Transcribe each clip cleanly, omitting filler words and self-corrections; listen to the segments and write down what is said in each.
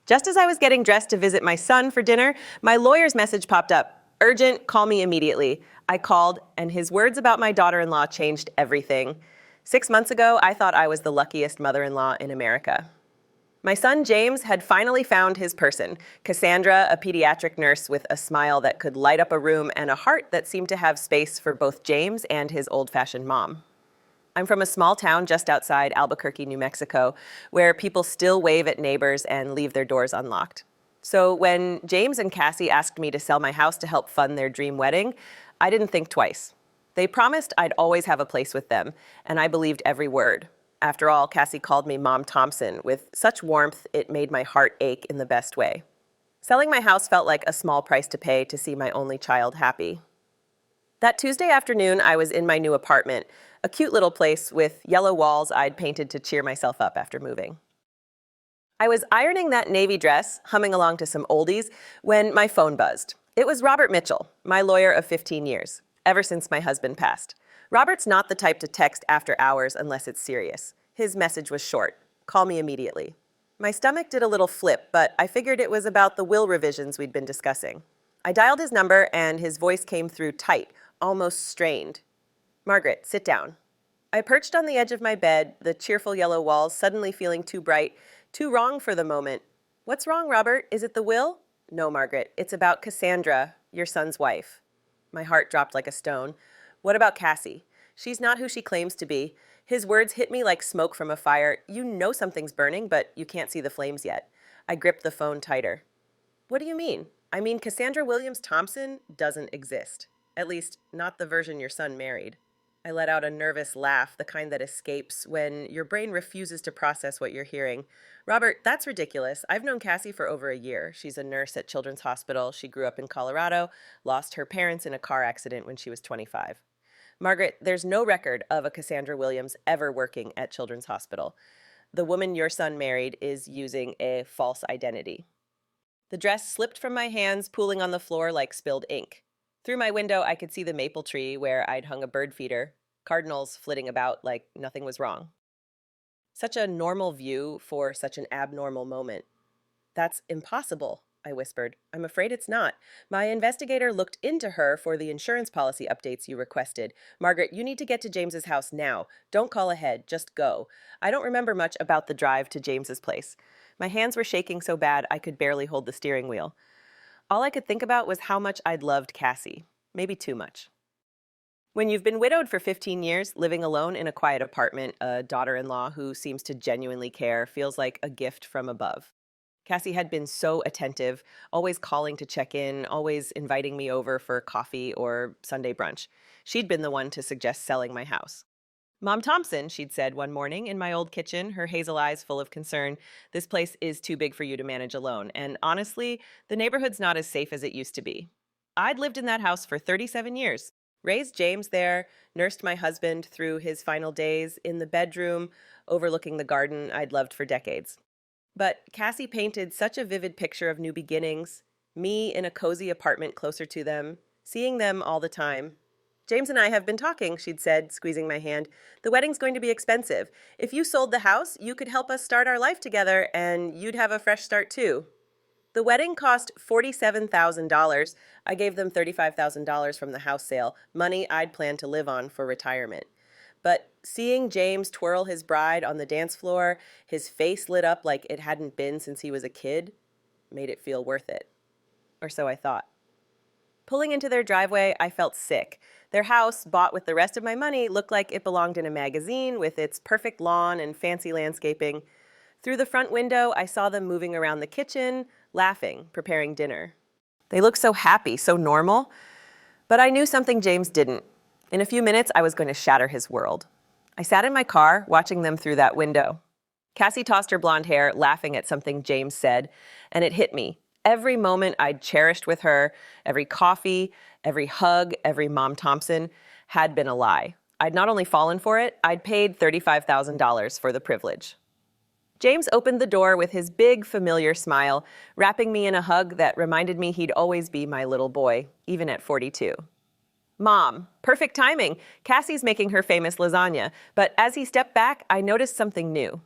Just as I was getting dressed to visit my son for dinner, my lawyer's message popped up. Urgent, call me immediately. I called, and his words about my daughter-in-law changed everything. 6 months ago, I thought I was the luckiest mother-in-law in America. My son James had finally found his person, Cassandra, a pediatric nurse with a smile that could light up a room and a heart that seemed to have space for both James and his old-fashioned mom. I'm from a small town just outside Albuquerque, New Mexico, where people still wave at neighbors and leave their doors unlocked. So when James and Cassie asked me to sell my house to help fund their dream wedding, I didn't think twice. They promised I'd always have a place with them, and I believed every word. After all, Cassie called me Mom Thompson with such warmth it made my heart ache in the best way. Selling my house felt like a small price to pay to see my only child happy. That Tuesday afternoon, I was in my new apartment, a cute little place with yellow walls I'd painted to cheer myself up after moving. I was ironing that navy dress, humming along to some oldies, when my phone buzzed. It was Robert Mitchell, my lawyer of 15 years, ever since my husband passed. Robert's not the type to text after hours unless it's serious. His message was short. Call me immediately. My stomach did a little flip, but I figured it was about the will revisions we'd been discussing. I dialed his number and his voice came through tight, almost strained. Margaret, sit down. I perched on the edge of my bed, the cheerful yellow walls suddenly feeling too bright, too wrong for the moment. What's wrong, Robert? Is it the will? No, Margaret. It's about Cassandra, your son's wife. My heart dropped like a stone. What about Cassie? She's not who she claims to be. His words hit me like smoke from a fire. You know something's burning, but you can't see the flames yet. I gripped the phone tighter. What do you mean? I mean, Cassandra Williams Thompson doesn't exist. At least, not the version your son married. I let out a nervous laugh, the kind that escapes when your brain refuses to process what you're hearing. Robert, that's ridiculous. I've known Cassie for over a year. She's a nurse at Children's Hospital. She grew up in Colorado, lost her parents in a car accident when she was 25. Margaret, there's no record of a Cassandra Williams ever working at Children's Hospital. The woman your son married is using a false identity. The dress slipped from my hands, pooling on the floor like spilled ink. Through my window, I could see the maple tree where I'd hung a bird feeder, cardinals flitting about like nothing was wrong. Such a normal view for such an abnormal moment. That's impossible, I whispered. I'm afraid it's not. My investigator looked into her for the insurance policy updates you requested. Margaret, you need to get to James's house now. Don't call ahead, just go. I don't remember much about the drive to James's place. My hands were shaking so bad I could barely hold the steering wheel. All I could think about was how much I'd loved Cassie. Maybe too much. When you've been widowed for 15 years, living alone in a quiet apartment, a daughter-in-law who seems to genuinely care feels like a gift from above. Cassie had been so attentive, always calling to check in, always inviting me over for coffee or Sunday brunch. She'd been the one to suggest selling my house. Mom Thompson, she'd said one morning in my old kitchen, her hazel eyes full of concern, this place is too big for you to manage alone, and honestly, the neighborhood's not as safe as it used to be. I'd lived in that house for 37 years, raised James there, nursed my husband through his final days in the bedroom, overlooking the garden I'd loved for decades. But Cassie painted such a vivid picture of new beginnings, me in a cozy apartment closer to them, seeing them all the time. James and I have been talking, she'd said, squeezing my hand. The wedding's going to be expensive. If you sold the house, you could help us start our life together, and you'd have a fresh start too. The wedding cost $47,000. I gave them $35,000 from the house sale, money I'd planned to live on for retirement. But seeing James twirl his bride on the dance floor, his face lit up like it hadn't been since he was a kid, made it feel worth it. Or so I thought. Pulling into their driveway, I felt sick. Their house, bought with the rest of my money, looked like it belonged in a magazine with its perfect lawn and fancy landscaping. Through the front window, I saw them moving around the kitchen, laughing, preparing dinner. They looked so happy, so normal. But I knew something James didn't. In a few minutes, I was going to shatter his world. I sat in my car, watching them through that window. Cassie tossed her blonde hair, laughing at something James said, and it hit me. Every moment I'd cherished with her, every coffee, every hug, every Mom Thompson, had been a lie. I'd not only fallen for it, I'd paid $35,000 for the privilege. James opened the door with his big, familiar smile, wrapping me in a hug that reminded me he'd always be my little boy, even at 42. Mom, perfect timing. Cassie's making her famous lasagna, but as he stepped back, I noticed something new.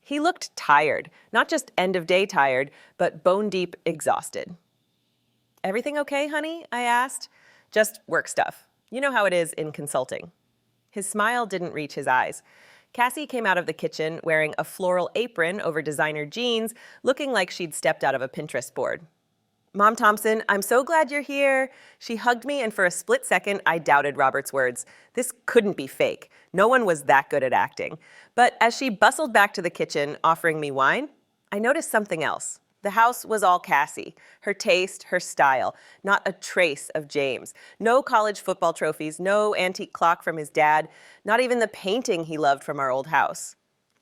He looked tired, not just end-of-day tired, but bone-deep exhausted. "Everything okay, honey?" I asked. "Just work stuff. You know how it is in consulting." His smile didn't reach his eyes. Cassie came out of the kitchen wearing a floral apron over designer jeans, looking like she'd stepped out of a Pinterest board. "Mom Thompson, I'm so glad you're here." She hugged me, and for a split second, I doubted Robert's words. This couldn't be fake. No one was that good at acting. But as she bustled back to the kitchen, offering me wine, I noticed something else. The house was all Cassie. Her taste, her style, not a trace of James. No college football trophies, no antique clock from his dad, not even the painting he loved from our old house.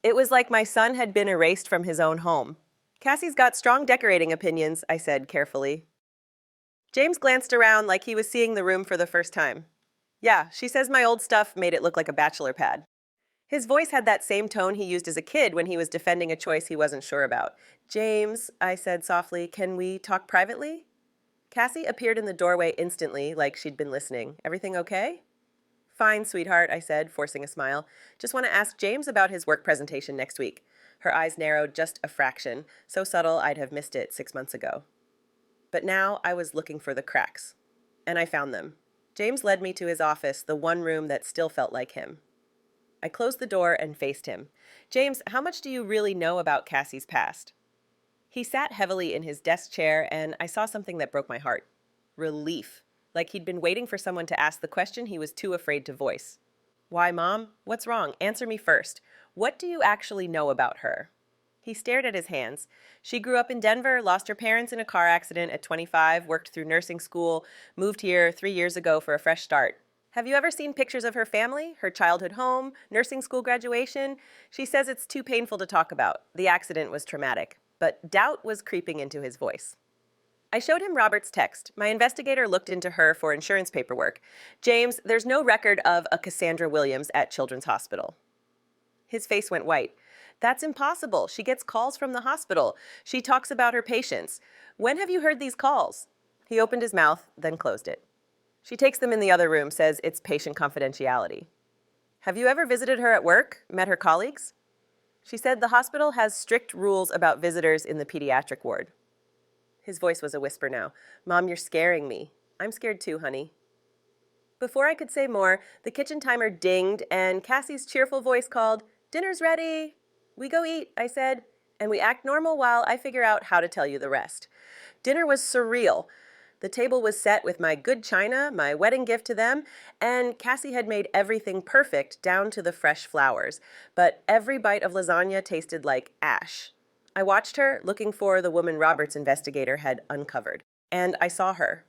It was like my son had been erased from his own home. "Cassie's got strong decorating opinions," I said carefully. James glanced around like he was seeing the room for the first time. "Yeah, she says my old stuff made it look like a bachelor pad." His voice had that same tone he used as a kid when he was defending a choice he wasn't sure about. "James," I said softly, "can we talk privately?" Cassie appeared in the doorway instantly, like she'd been listening. "Everything okay?" "Fine, sweetheart," I said, forcing a smile. "Just want to ask James about his work presentation next week." Her eyes narrowed just a fraction, so subtle I'd have missed it 6 months ago. But now I was looking for the cracks. And I found them. James led me to his office, the one room that still felt like him. I closed the door and faced him. "James, how much do you really know about Cassie's past?" He sat heavily in his desk chair, and I saw something that broke my heart. Relief. Like he'd been waiting for someone to ask the question he was too afraid to voice. "Why, Mom? What's wrong? Answer me first. What do you actually know about her?" He stared at his hands. "She grew up in Denver, lost her parents in a car accident at 25, worked through nursing school, moved here 3 years ago for a fresh start. Have you ever seen pictures of her family, her childhood home, nursing school graduation? She says it's too painful to talk about. The accident was traumatic." But doubt was creeping into his voice. I showed him Robert's text. My investigator looked into her for insurance paperwork. "James, there's no record of a Cassandra Williams at Children's Hospital." His face went white. "That's impossible. She gets calls from the hospital. She talks about her patients. When have you heard these calls?" He opened his mouth, then closed it. "She takes them in the other room, says it's patient confidentiality." "Have you ever visited her at work, met her colleagues?" She said the hospital has strict rules about visitors in the pediatric ward. His voice was a whisper now. "Mom, you're scaring me." "I'm scared too, honey." Before I could say more, the kitchen timer dinged, and Cassie's cheerful voice called, "Dinner's ready." "We go eat," I said, "and we act normal while I figure out how to tell you the rest." Dinner was surreal. The table was set with my good china, my wedding gift to them, and Cassie had made everything perfect down to the fresh flowers. But every bite of lasagna tasted like ash. I watched her, looking for the woman Robert's investigator had uncovered. And I saw her.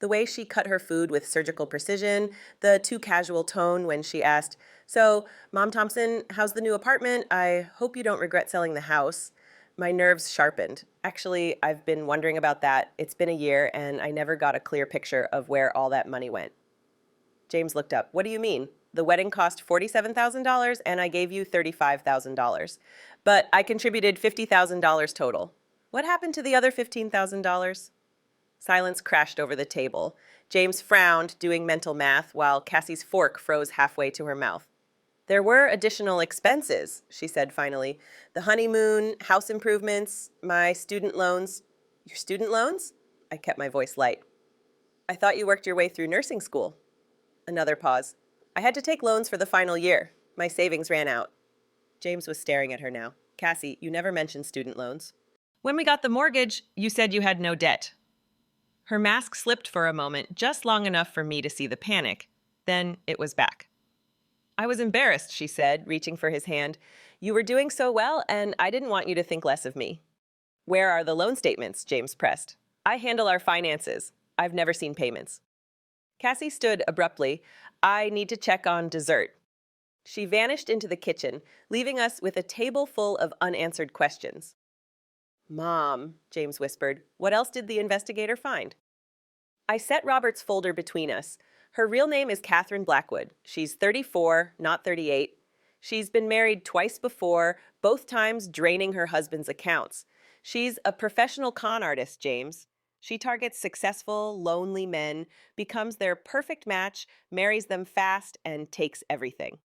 The way she cut her food with surgical precision, the too casual tone when she asked, "So, Mom Thompson, how's the new apartment? I hope you don't regret selling the house." My nerves sharpened. Actually, I've been wondering about that. It's been a year, and I never got a clear picture of where all that money went. James looked up. "What do you mean? The wedding cost $47,000, and I gave you $35,000. But I contributed $50,000 total. What happened to the other $15,000? Silence crashed over the table. James frowned, doing mental math, while Cassie's fork froze halfway to her mouth. "There were additional expenses," she said finally. "The honeymoon, house improvements, my student loans." "Your student loans?" I kept my voice light. "I thought you worked your way through nursing school." Another pause. "I had to take loans for the final year. My savings ran out." James was staring at her now. "Cassie, you never mentioned student loans." "When we got the mortgage, you said you had no debt." Her mask slipped for a moment, just long enough for me to see the panic. Then it was back. "I was embarrassed," she said, reaching for his hand. "You were doing so well, and I didn't want you to think less of me." "Where are the loan statements?" James pressed. "I handle our finances. I've never seen payments." Cassie stood abruptly. "I need to check on dessert." She vanished into the kitchen, leaving us with a table full of unanswered questions. "Mom," James whispered, "what else did the investigator find?" I set Robert's folder between us. Her real name is Catherine Blackwood. She's 34, not 38. She's been married twice before, both times draining her husband's accounts. She's a professional con artist, James. She targets successful, lonely men, becomes their perfect match, marries them fast, and takes everything.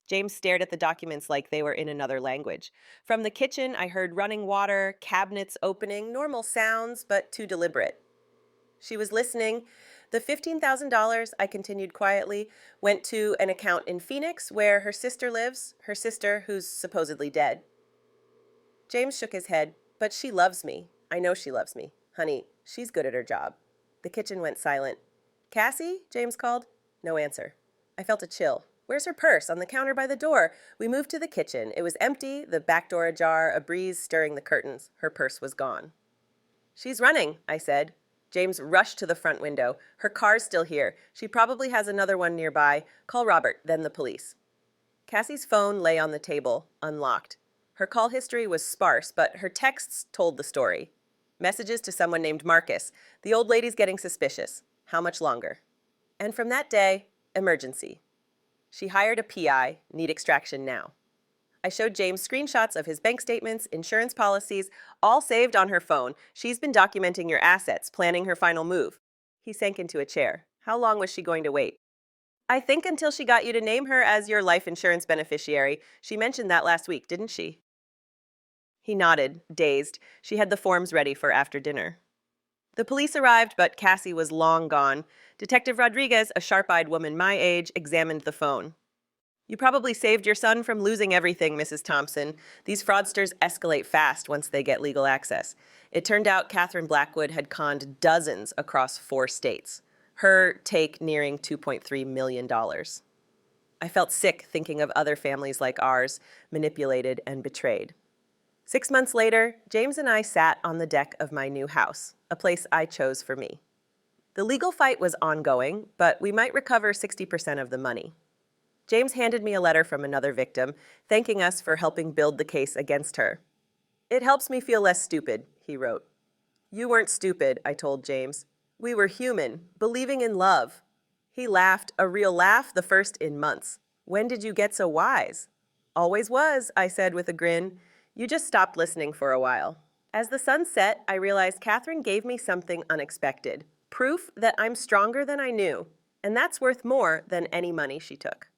James stared at the documents like they were in another language. From the kitchen, I heard running water, cabinets opening, normal sounds, but too deliberate. She was listening. The $15,000, I continued quietly, went to an account in Phoenix where her sister lives, her sister who's supposedly dead. James shook his head. But she loves me. I know she loves me. Honey, she's good at her job. The kitchen went silent. Cassie? James called. No answer. I felt a chill. Where's her purse? On the counter by the door. We moved to the kitchen. It was empty, the back door ajar, a breeze stirring the curtains. Her purse was gone. She's running, I said. James rushed to the front window. Her car's still here. She probably has another one nearby. Call Robert, then the police. Cassie's phone lay on the table, unlocked. Her call history was sparse, but her texts told the story. Messages to someone named Marcus. The old lady's getting suspicious. How much longer? And from that day, emergency. She hired a PI, need extraction now. I showed James screenshots of his bank statements, insurance policies, all saved on her phone. She's been documenting your assets, planning her final move. He sank into a chair. How long was she going to wait? I think until she got you to name her as your life insurance beneficiary. She mentioned that last week, didn't she? He nodded, dazed. She had the forms ready for after dinner. The police arrived, but Cassie was long gone. Detective Rodriguez, a sharp-eyed woman my age, examined the phone. You probably saved your son from losing everything, Mrs. Thompson. These fraudsters escalate fast once they get legal access. It turned out Catherine Blackwood had conned dozens across 4 states. Her take nearing $2.3 million. I felt sick thinking of other families like ours, manipulated and betrayed. 6 months later, James and I sat on the deck of my new house, a place I chose for me. The legal fight was ongoing, but we might recover 60% of the money. James handed me a letter from another victim, thanking us for helping build the case against her. It helps me feel less stupid, he wrote. You weren't stupid, I told James. We were human, believing in love. He laughed, a real laugh, the first in months. When did you get so wise? Always was, I said with a grin. You just stopped listening for a while. As the sun set, I realized Catherine gave me something unexpected. Proof that I'm stronger than I knew. And that's worth more than any money she took.